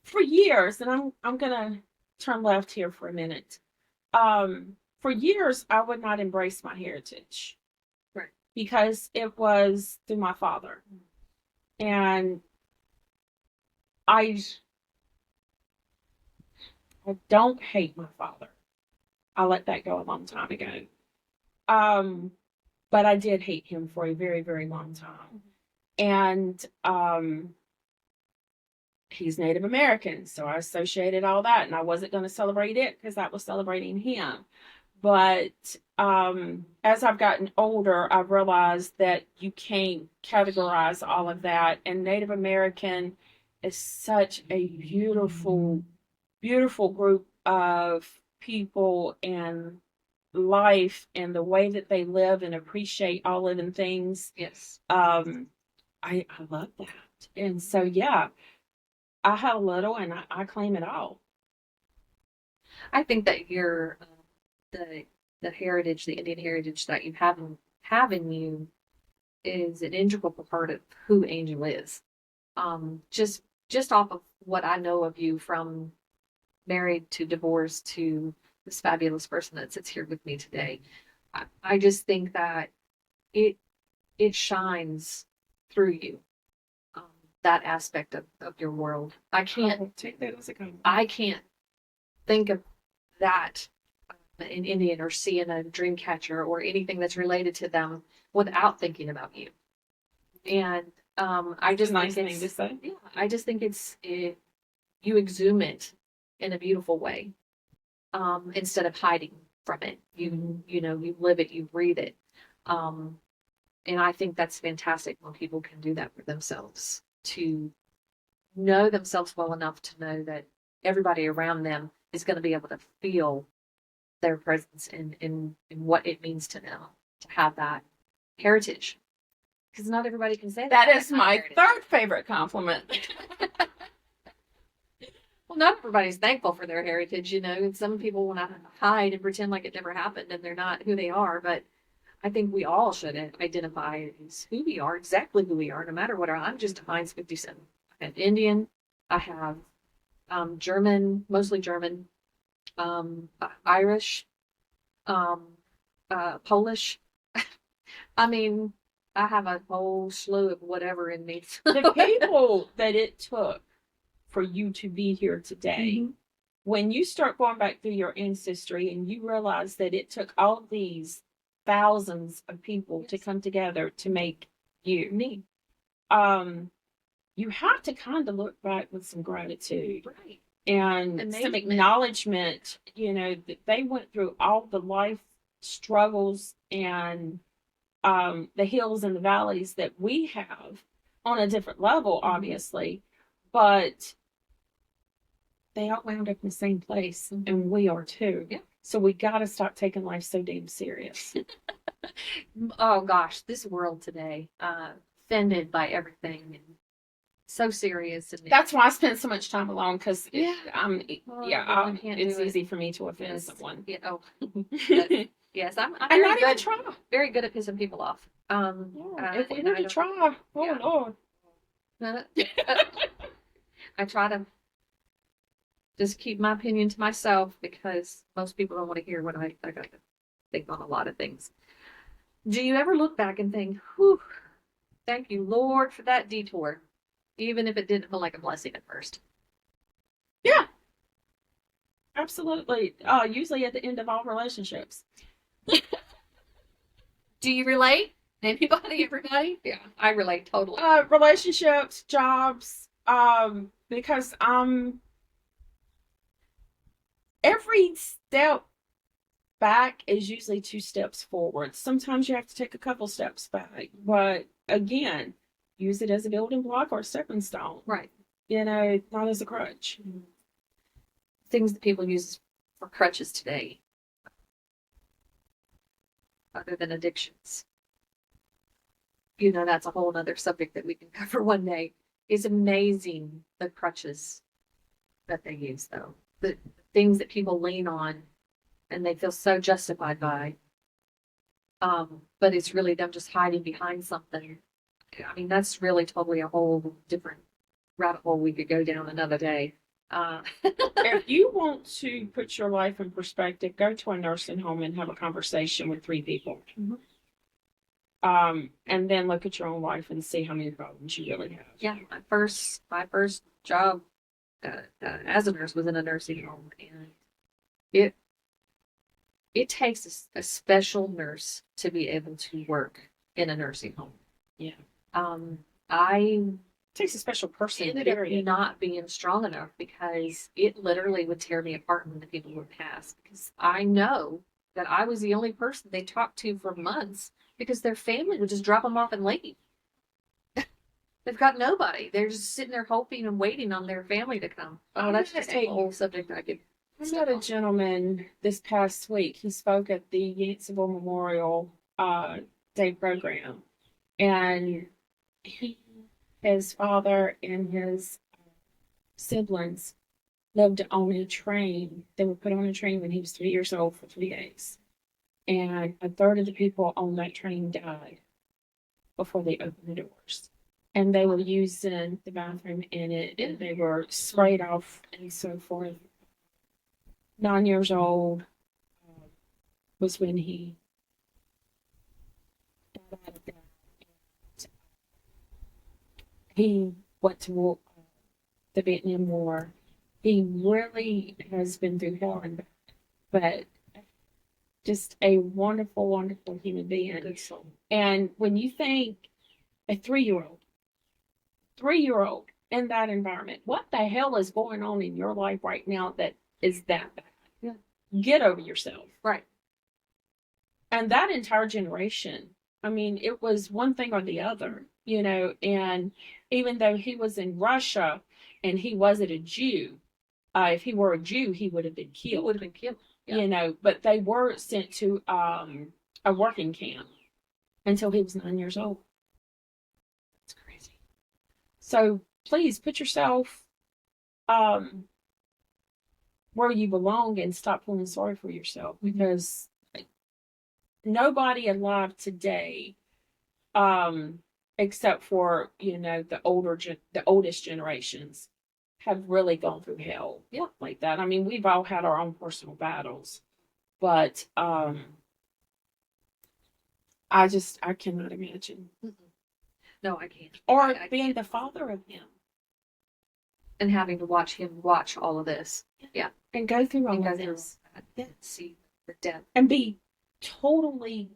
for years, and I'm gonna turn left here for a minute. For years I would not embrace my heritage. Right. Because it was through my father. And I don't hate my father. I let that go a long time ago. But I did hate him for a very, very long time. And he's Native American, so I associated all that, and I wasn't going to celebrate it because that was celebrating him. But as I've gotten older, I've realized that you can't categorize all of that. And Native American is such a beautiful, beautiful group of people and life and the way that they live and appreciate all living things. Yes. I love that. And so, yeah, I have a little and I claim it all. I think that your the heritage, the Indian heritage that you have in you is an integral part of who Angel is. Just off of what I know of you from married to divorced to this fabulous person that sits here with me today, I just think that it it shines through you. Um, that aspect of your world. Take that as a compliment. I can't think of that in Indian or seeing a dream catcher or anything that's related to them without thinking about you. And I just nice think thing to say. yeah, I just think you exhume it in a beautiful way. Instead of hiding from it. You live it, you breathe it. Um, and I think that's fantastic when people can do that for themselves, to know themselves well enough to know that everybody around them is going to be able to feel their presence in what it means to them to have that heritage. Because not everybody can say that. That is my third favorite compliment. Well, not everybody's thankful for their heritage, and some people want to hide and pretend like it never happened and they're not who they are. But I think we all should identify as who we are, exactly who we are, no matter what. I'm just a Heinz 57. I have Indian. I have German, mostly German, Irish, um, Polish. I mean, I have a whole slew of whatever in me. The people that it took for you to be here today, Mhm. when you start going back through your ancestry and you realize that it took all these thousands of people to Yes. come together to make you, Me. you have to kind of look back with some gratitude Right. and some Amazement. acknowledgement, that they went through all the life struggles and the hills and the valleys that we have on a different level, obviously, but they all wound up in the same place, and we are too. Yeah. So we got to stop taking life so damn serious. Oh gosh, this world today, offended by everything and so serious. And That's why I spend so much time alone, because Yeah. it's do it. easy for me to offend Yes. someone. Yeah, oh, And yes, I'm not very even good, try. very good at pissing people off. If we And were I to don't- try, oh Yeah. Lord. I try to just keep my opinion to myself because most people don't want to hear what I got to think on a lot of things. Do you ever look back and think, whew, thank you, Lord, for that detour, even if it didn't feel like a blessing at first? Yeah, absolutely. Usually at the end of all relationships. Do you relate? Anybody, everybody? Yeah, I relate totally. Relationships, jobs, because every step back is usually 2 steps forward. Sometimes you have to take a couple steps back, but again, use it as a building block or a stepping stone. Right. Not as a crutch. Things that people use for crutches today, other than addictions. That's a whole other subject that we can cover one day. It's amazing the crutches that they use, though. The things that people lean on and they feel so justified by. But it's really them just hiding behind something. I mean, that's really totally a whole different rabbit hole we could go down another day. If you want to put your life in perspective, go to a nursing home and have a conversation with 3 people. Mhm. And then look at your own life and see how many problems you really have. Yeah, my first job as a nurse was in a nursing home, and it takes a special nurse to be able to work in a nursing home. Yeah. I It takes a special person, ended up period. not being strong enough because it literally would tear me apart when the people would pass. Because I know that I was the only person they talked to for months because their family would just drop them off and leave. They've got nobody. They're just sitting there hoping and waiting on their family to come. Oh, that's just a whole subject I could. I met a gentleman this past week. He spoke at the Yanceyville Memorial Day program, and his father and his siblings lived on a train. They were put on a train when he was 3 years old for 3 days, and a third of the people on that train died before they opened the doors. And they were using the bathroom in it, and they were sprayed off and so forth. 9 years old was when he got out of that. He went to the Vietnam War. He really has been through hell and back, but just a wonderful, wonderful human being. Good soul. And when you think a 3-year-old in that environment, what the hell is going on in your life right now that is that bad? Yeah. Get over yourself. Right. And that entire generation, I mean, it was one thing or the other, and even though he was in Russia and he wasn't a Jew, if he were a Jew, he would have been killed. He would have been killed. Yeah. But they were sent to a working camp until he was 9 years old. That's crazy. So please put yourself where you belong and stop feeling sorry for yourself, because nobody alive today, except for, the oldest generations, have really gone through hell, like that. I mean, we've all had our own personal battles, but I cannot imagine. No, I can't. Or I being can't. the father of him. And having to watch him watch all of this. Yeah. And go through all And go of through this. that. See the death. And be totally,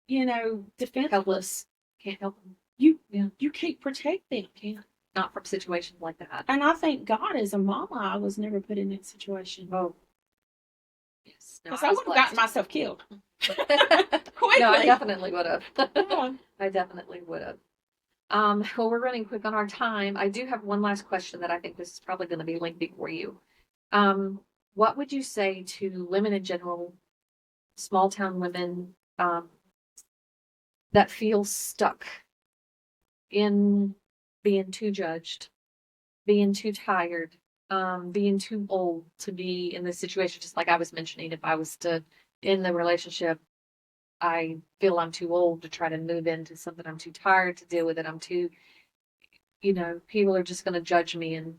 defenseless. Helpless. Can't help him. You can't protect them. Can't. Not from situations like that. And I thank God, as a mama, I was never put in that situation. Oh. Yes. Because I would have gotten myself killed. Quickly. No, I definitely would have. Yeah. I definitely would have. Well, we're running quick on our time. I do have one last question that I think this is probably going to be lengthy for you. What would you say to women in general, small town women, that feel stuck in being too judged, being too tired, being too old to be in this situation? Just like I was mentioning, if I was to end the relationship, I feel I'm too old to try to move into something. I'm too tired to deal with it. I'm too, people are just going to judge me, and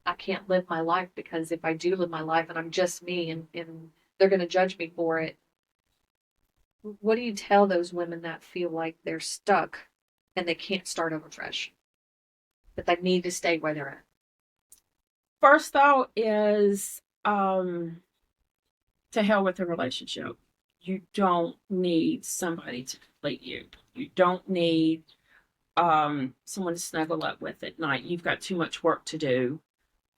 I can't live my life, because if I do live my life and I'm just me, and they're going to judge me for it. What do you tell those women that feel like they're stuck and they can't start over fresh? That they need to stay where they're at? First thought is, to hell with the relationship. You don't need somebody to complete you. You don't need someone to snuggle up with at night. You've got too much work to do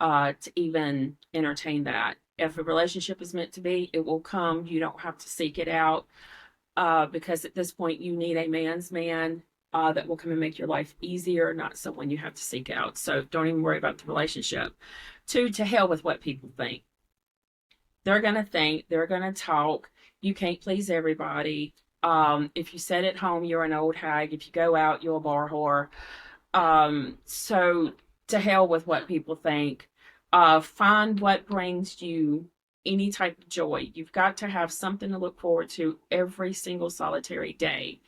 to even entertain that. If a relationship is meant to be, it will come. You don't have to seek it out, because at this point you need a man's man that will come and make your life easier, not someone you have to seek out. So don't even worry about the relationship. 2, to hell with what people think. They're going to think, they're going to talk. You can't please everybody. If you sit at home, you're an old hag. If you go out, you're a bar whore. So to hell with what people think. Find what brings you any type of joy. You've got to have something to look forward to every single solitary day.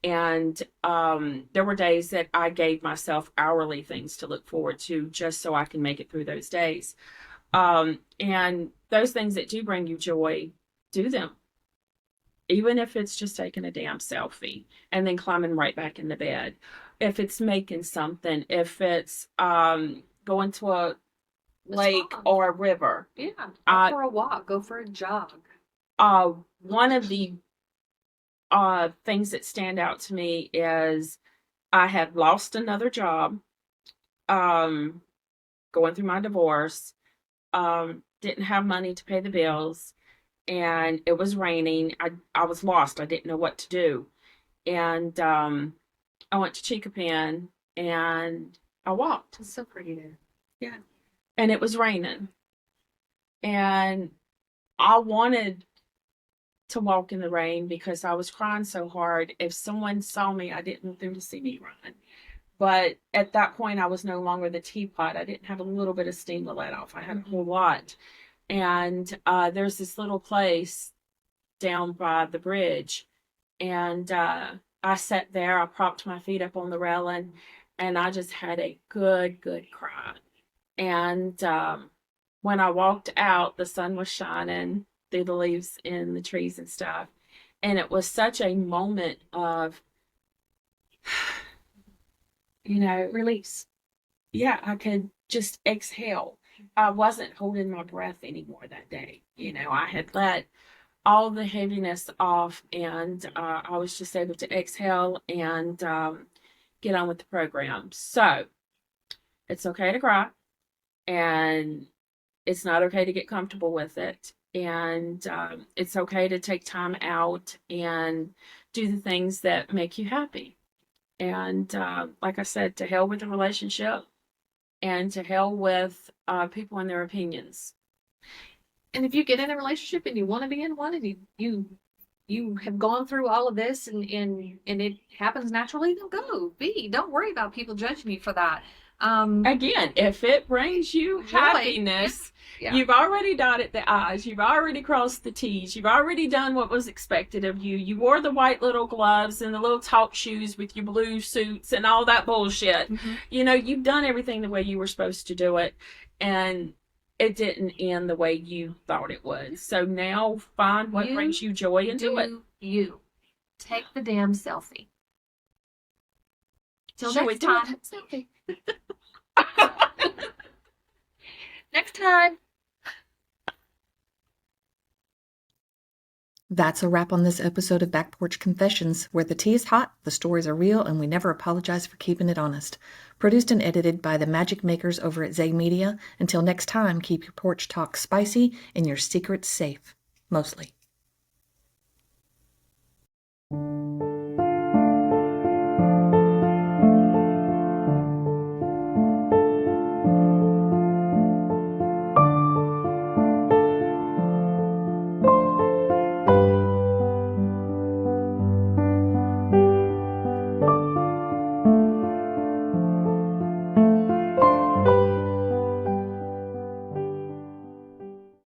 And there were days that I gave myself hourly things to look forward to just so I can make it through those days. And those things that do bring you joy, do them. Even if it's just taking a damn selfie and then climbing right back into bed. If it's making something, if it's going to a lake or a river. Yeah. Go for a walk, go for a jog. One of the things that stand out to me is I had lost another job, going through my divorce, didn't have money to pay the bills, and it was raining. I was lost. I didn't know what to do. And I went to Chicopan and I walked. It's so pretty there. Yeah. And it was raining. And I wanted to walk in the rain because I was crying so hard. If someone saw me, I didn't want them to see me run. But at that point, I was no longer the teapot. I didn't have a little bit of steam to let off. I had a whole lot. And there's this little place down by the bridge. And I sat there. I propped my feet up on the railing. And I just had a good cry. And when I walked out, the sun was shining through the leaves in the trees and stuff. And it was such a moment of, release. Yeah, I could just exhale. I wasn't holding my breath anymore that day. I had let all the heaviness off, and I was just able to exhale and get on with the program. So it's okay to cry, and it's not okay to get comfortable with it. And it's okay to take time out and do the things that make you happy. And like I said, to hell with the relationship, and to hell with people and their opinions. And if you get in a relationship and you want to be in one, and you have gone through all of this, and it happens naturally, then go be. Don't worry about people judging you for that. Again, if it brings you Joy. happiness, Yeah. you've already dotted the I's, you've already crossed the T's, you've already done what was expected of you. You wore the white little gloves and the little talk shoes with your blue suits and all that bullshit. Mhm. You know, you've done everything the way you were supposed to do it, and it didn't end the way you thought it would. So now find what You brings you joy and do it. You take the damn selfie. Till Shall we next do it? time. Selfie. Next time. That's a wrap on this episode of Back Porch Confessions, where the tea is hot, the stories are real, and we never apologize for keeping it honest. Produced and edited by the magic makers over at Zay Media. Until next time, keep your porch talk spicy and your secrets safe. Mostly.